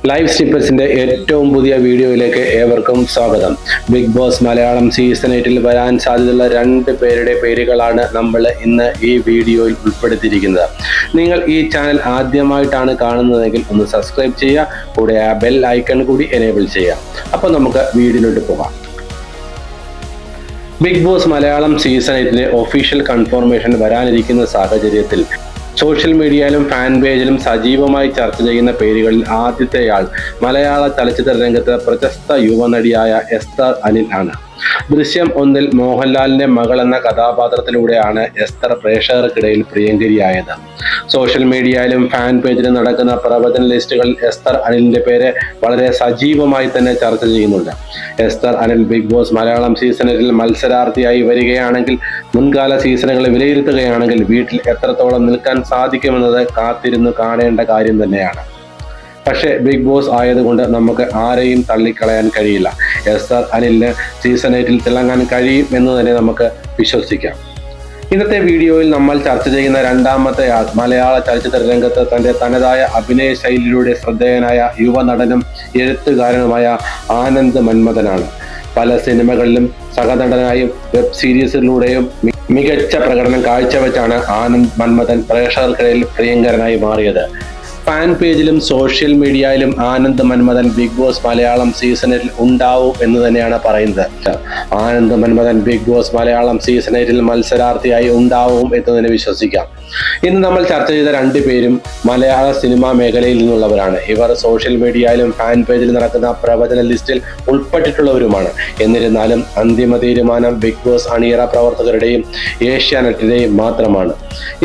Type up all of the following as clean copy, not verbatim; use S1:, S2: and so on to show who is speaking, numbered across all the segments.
S1: Live സ്നിപ്പറ്റ്സിന്റെ ഏറ്റവും പുതിയ വീഡിയോയിലേക്ക് ഏവർക്കും സ്വാഗതം. ബിഗ് ബോസ് മലയാളം സീസൺ 8 വരാൻ സാധ്യതയുള്ള 2 പേരുടെ പേരുകളാണ് നമ്മൾ ഇന്ന് ഈ വീഡിയോയിൽ ഉൾപ്പെടുത്തിയിരിക്കുന്നത്. നിങ്ങൾ ഈ ചാനൽ ആദ്യമായിട്ടാണ് കാണുന്നതെങ്കിൽ ഒന്ന് സബ്സ്ക്രൈബ് ചെയ്യുക, കൂടെ ആ ബെൽ ഐക്കൺ കൂടി എനേബിൾ ചെയ്യുക. അപ്പോൾ നമുക്ക് വീഡിയോയിലോട്ട് പോകാം. Bigg Boss Malayalam season 8 official confirmation വരാനിരിക്കുന്ന സാഹചര്യത്തിൽ സോഷ്യൽ മീഡിയയിലും ഫാൻ പേജിലും സജീവമായി ചർച്ച ചെയ്യുന്ന പേരുകളിൽ ആദ്യത്തെയാൾ മലയാള ചലച്ചിത്ര രംഗത്ത് പ്രശസ്ത യുവനടിയായ എസ്തർ അനിൽ ആണ്. ദൃശ്യം 1 മോഹൻലാലിന്റെ മകൾ എന്ന കഥാപാത്രത്തിലൂടെയാണ് എസ്തർ പ്രേക്ഷകർക്കിടയിൽ പ്രിയങ്കരിയായത്. സോഷ്യൽ മീഡിയയിലും ഫാൻ പേജിലും നടക്കുന്ന പ്രവചന ലിസ്റ്റുകളിൽ എസ്തർ അനിലിന്റെ പേര് വളരെ സജീവമായി തന്നെ ചർച്ച ചെയ്യുന്നുണ്ട്. എസ്തർ അനിൽ ബിഗ് ബോസ് മലയാളം സീസണിൽ മത്സരാർത്ഥിയായി വരികയാണെങ്കിൽ, മുൻകാല സീസണുകളെ വിലയിരുത്തുകയാണെങ്കിൽ വീട്ടിൽ എത്രത്തോളം നിൽക്കാൻ സാധിക്കുമെന്നത് കാത്തിരുന്ന് കാണേണ്ട കാര്യം തന്നെയാണ്. പക്ഷേ ബിഗ് ബോസ് ആയതുകൊണ്ട് നമുക്ക് ആരെയും തള്ളിക്കളയാൻ കഴിയില്ല. എസ്തർ അനിലിന് സീസൺ 8 തിളങ്ങാൻ കഴിയും എന്ന് തന്നെ നമുക്ക് വിശ്വസിക്കാം. ഇന്നത്തെ വീഡിയോയിൽ നമ്മൾ ചർച്ച ചെയ്യുന്ന രണ്ടാമത്തെ ആൾ മലയാള ചലച്ചിത്ര രംഗത്ത് തൻ്റെ തനതായ അഭിനയ ശൈലിയിലൂടെ ശ്രദ്ധേയനായ യുവനടനും എഴുത്തുകാരനുമായ ആനന്ദ് മന്മഥനാണ്. പല സിനിമകളിലും സഹനടനായും വെബ് സീരീസിലൂടെയും മികച്ച പ്രകടനം കാഴ്ചവെച്ചാണ് ആനന്ദ് മന്മഥൻ പ്രേക്ഷകർക്കിടയിൽ പ്രിയങ്കരനായി മാറിയത്. ഫാൻ പേജിലും സോഷ്യൽ മീഡിയയിലും ആനന്ദ് മന്മഥൻ ബിഗ് ബോസ് മലയാളം സീസണിൽ ഉണ്ടാവും എന്ന് തന്നെയാണ് പറയുന്നത്. Anand Manmadhan Bigg Boss Malayalam season 8 മത്സരാർത്ഥിയായി ഉണ്ടാവും എന്ന് തന്നെ വിശ്വസിക്കാം. ഇന്ന് നമ്മൾ ചർച്ച ചെയ്ത 2 പേരും മലയാള സിനിമാ മേഖലയിൽ നിന്നുള്ളവരാണ്. ഇവർ സോഷ്യൽ മീഡിയയിലും ഫാൻ പേജിൽ നടക്കുന്ന പ്രവചന ലിസ്റ്റിൽ ഉൾപ്പെട്ടിട്ടുള്ളവരുമാണ്. എന്നിരുന്നാലും അന്തിമ തീരുമാനം ബിഗ് ബോസ് അണിയറ പ്രവർത്തകരുടെയും ഏഷ്യാനെറ്റിന്റെയും മാത്രമാണ്.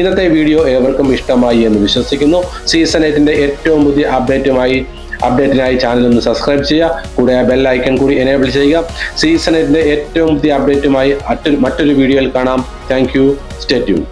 S1: ഇന്നത്തെ വീഡിയോ ഏവർക്കും ഇഷ്ടമായി എന്ന് വിശ്വസിക്കുന്നു. സീസൺ 8 ഏറ്റവും പുതിയ അപ്ഡേറ്റിനായി ചാനൽ ഒന്ന് സബ്സ്ക്രൈബ് ചെയ്യുക, കൂടെ ആ ബെൽ ഐക്കൺ കൂടി എനേബിൾ ചെയ്യുക. സീസൺ 8 ഏറ്റവും പുതിയ അപ്ഡേറ്റുമായി മറ്റൊരു വീഡിയോയിൽ കാണാം. Thank you. Stay tune.